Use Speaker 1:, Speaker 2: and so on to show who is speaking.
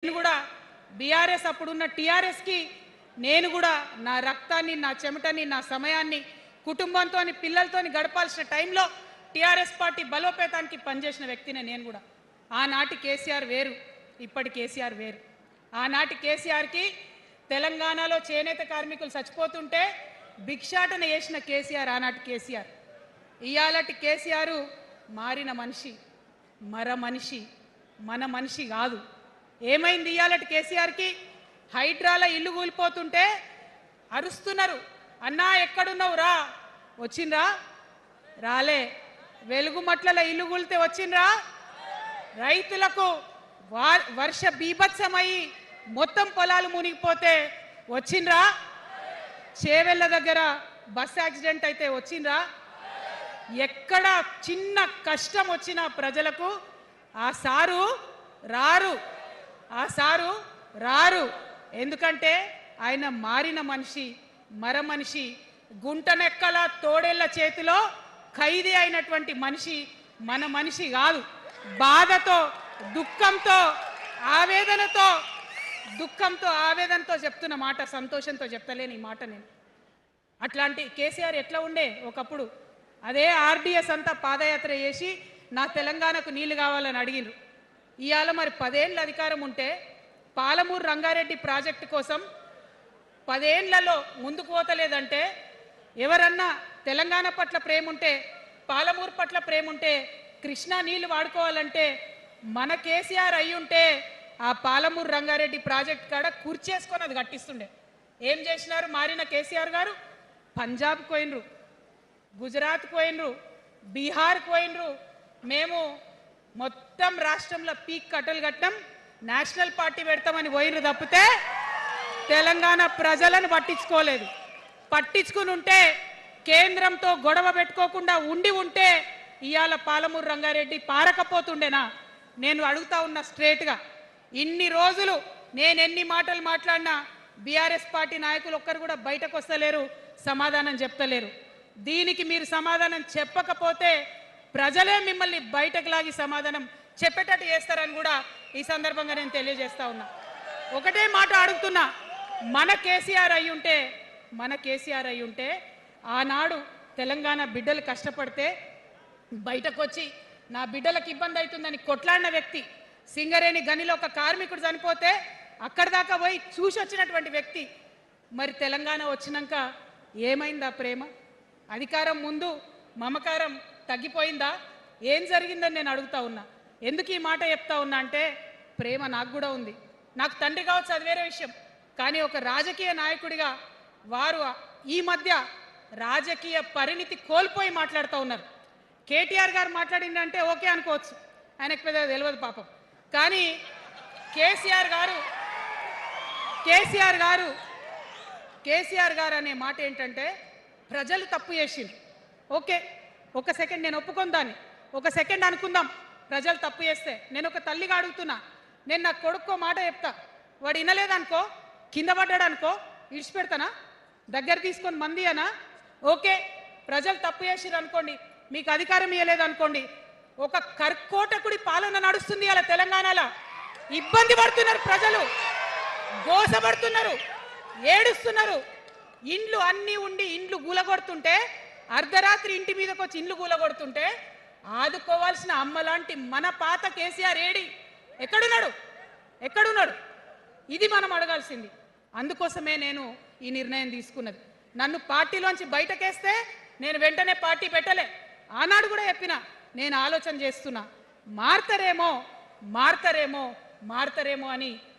Speaker 1: నేను కూడా బీఆర్ఎస్ అప్పుడున్న టీఆర్ఎస్కి నేను కూడా నా రక్తాన్ని, నా చెమటని, నా సమయాన్ని కుటుంబంతో, పిల్లలతో గడపాల్సిన టైంలో టీఆర్ఎస్ పార్టీ బలోపేతానికి పనిచేసిన వ్యక్తినే నేను కూడా. ఆనాటి కేసీఆర్ వేరు, ఇప్పటి కేసీఆర్ వేరు. ఆనాటి కేసీఆర్కి తెలంగాణలో చేనేత కార్మికులు చచ్చిపోతుంటే భిక్షాటన చేసిన కేసీఆర్ ఆనాటి కేసీఆర్. ఇయాలటి కేసీఆర్ మారిన మనిషి, మనిషి, మన మనిషి కాదు. ఏమైంది ఇయాలటి కేసీఆర్కి? హైడ్రాల ఇల్లు కూలిపోతుంటే అరుస్తున్నారు, అన్నా ఎక్కడున్నావు రా, వచ్చిండ్రా? రాలే. వెలుగుమట్ల ఇల్లు కూలితే వచ్చిండ్రా? రైతులకు వర్ష బీభత్సమై మొత్తం పొలాలు మునిగిపోతే వచ్చిండ్రా? చేవెళ్ళ దగ్గర బస్ యాక్సిడెంట్ అయితే వచ్చిండ్రా? ఎక్కడ చిన్న కష్టం వచ్చినా ప్రజలకు ఆ సారు రారు, ఆ సారు రారు. ఎందుకంటే ఆయన మారిన మనిషి, మనిషి, గుంటనెక్కల తోడేళ్ల చేతిలో ఖైదీ అయినటువంటి మనిషి, మన మనిషి కాదు. బాధతో, దుఃఖంతో, ఆవేదనతో చెప్తున్న మాట, సంతోషంతో చెప్తలేని ఈ మాట నేను. అట్లాంటి కేసీఆర్ ఎట్లా ఉండే ఒకప్పుడు? అదే ఆర్డీఎస్ అంతా పాదయాత్ర చేసి నా తెలంగాణకు నీళ్లు కావాలని అడిగినారు. ఇవాళ మరి 10 ఏళ్ళ అధికారం ఉంటే పాలమూరు రంగారెడ్డి ప్రాజెక్టు కోసం 10 ఏళ్లలో ముందుకు పోతలేదంటే, ఎవరన్నా తెలంగాణ పట్ల ప్రేమ ఉంటే, పాలమూరు పట్ల ప్రేమ ఉంటే, కృష్ణా నీళ్లు వాడుకోవాలంటే మన కేసీఆర్ అయ్యుంటే ఆ పాలమూరు రంగారెడ్డి ప్రాజెక్ట్ కాడ కూర్చేసుకొని అది కట్టిస్తుండే. ఏం చేసినారు మారిన కేసీఆర్ గారు? పంజాబ్ పోయినరు, గుజరాత్ పోయినరు, బీహార్ పోయినరు. మేము మొత్తం రాష్ట్రంలో పీక్ కట్టలు కట్టం, నేషనల్ పార్టీ పెడతామని పోయినరు తప్పితే తెలంగాణ ప్రజలను పట్టించుకోలేదు. పట్టించుకుని ఉంటే, కేంద్రంతో గొడవ పెట్టుకోకుండా ఉంటే ఇవాళ పాలమూరు రంగారెడ్డి పారకపోతుండేనా? నేను అడుగుతా ఉన్నా స్ట్రేట్గా. ఇన్ని రోజులు నేను ఎన్ని మాటలు మాట్లాడినా బీఆర్ఎస్ పార్టీ నాయకులు ఒక్కరు కూడా బయటకు వస్తలేరు, సమాధానం చెప్తలేరు. దీనికి మీరు సమాధానం చెప్పకపోతే ప్రజలే మిమ్మల్ని బయటకు లాగి సమాధానం చెప్పేటట్టు చేస్తారని కూడా ఈ సందర్భంగా నేను తెలియజేస్తా ఉన్నా. ఒకటే మాట అడుగుతున్నా, మన కేసీఆర్ అయి ఉంటే ఆనాడు తెలంగాణ బిడ్డలు కష్టపడితే బయటకు వచ్చి నా బిడ్డలకు ఇబ్బంది అవుతుందని కొట్లాడిన వ్యక్తి, సింగరేణి గనిలో ఒక కార్మికుడు చనిపోతే అక్కడి దాకా పోయి చూసి వచ్చినటువంటి వ్యక్తి, మరి తెలంగాణ వచ్చినాక ఏమైందా ప్రేమ? అధికారం ముందు మమకారం తగ్గిపోయిందా? ఏం జరిగిందని నేను అడుగుతా ఉన్నా. ఎందుకు ఈ మాట చెప్తా ఉన్నా అంటే, ప్రేమ నాకు కూడా ఉంది. నాకు తండ్రి కావచ్చు, అది వేరే విషయం. కానీ ఒక రాజకీయ నాయకుడిగా వారు ఈ మధ్య రాజకీయ పరిణితి కోల్పోయి మాట్లాడుతూ ఉన్నారు. కేటీఆర్ గారు మాట్లాడిందంటే ఓకే అనుకోవచ్చు, ఆయనకు పెద్దగా తెలియదు పాపం. కానీ కేసీఆర్ గారు అనే మాట ఏంటంటే, ప్రజలు తప్పు చేసిండ్రు. ఓకే, ఒక సెకండ్ నేను ఒప్పుకొని దాన్ని, ఒక సెకండ్ అనుకుందాం. ప్రజలు తప్పు చేస్తే నేను ఒక తల్లిగా అడుగుతున్నా, నేను నా కొడుకో మాట చెప్తా, వాడు వినలేదనుకో, కింద పడ్డాడు అనుకో, ఇడిచిపెడతానా? దగ్గర తీసుకొని మంది అనా? ఓకే, ప్రజలు తప్పు చేసిర్రు అనుకోండి, మీకు అధికారం ఇవ్వలేదు అనుకోండి, ఒక కర్కోటకుడి పాలన నడుస్తుంది అలా తెలంగాణలో. ఇబ్బంది పడుతున్నారు ప్రజలు, గోసపడుతున్నారు, ఏడుస్తున్నారు. ఇండ్లు అన్నీ ఉండి ఇండ్లు గూలగొడుతుంటే, అర్ధరాత్రి ఇంటి మీదకి వచ్చి ఇండ్లు గూలగొడుతుంటే ఆదుకోవాల్సిన అమ్మలాంటి మన పాత కేసీఆర్ ఏడి? ఎక్కడున్నాడు? ఇది మనం అడగాల్సింది. అందుకోసమే నేను ఈ నిర్ణయం తీసుకున్నది. నన్ను పార్టీలోంచి బయటకేస్తే నేను వెంటనే పార్టీ పెట్టలే. ఆనాడు కూడా చెప్పిన, నేను ఆలోచన చేస్తున్నా, మారతారేమో అని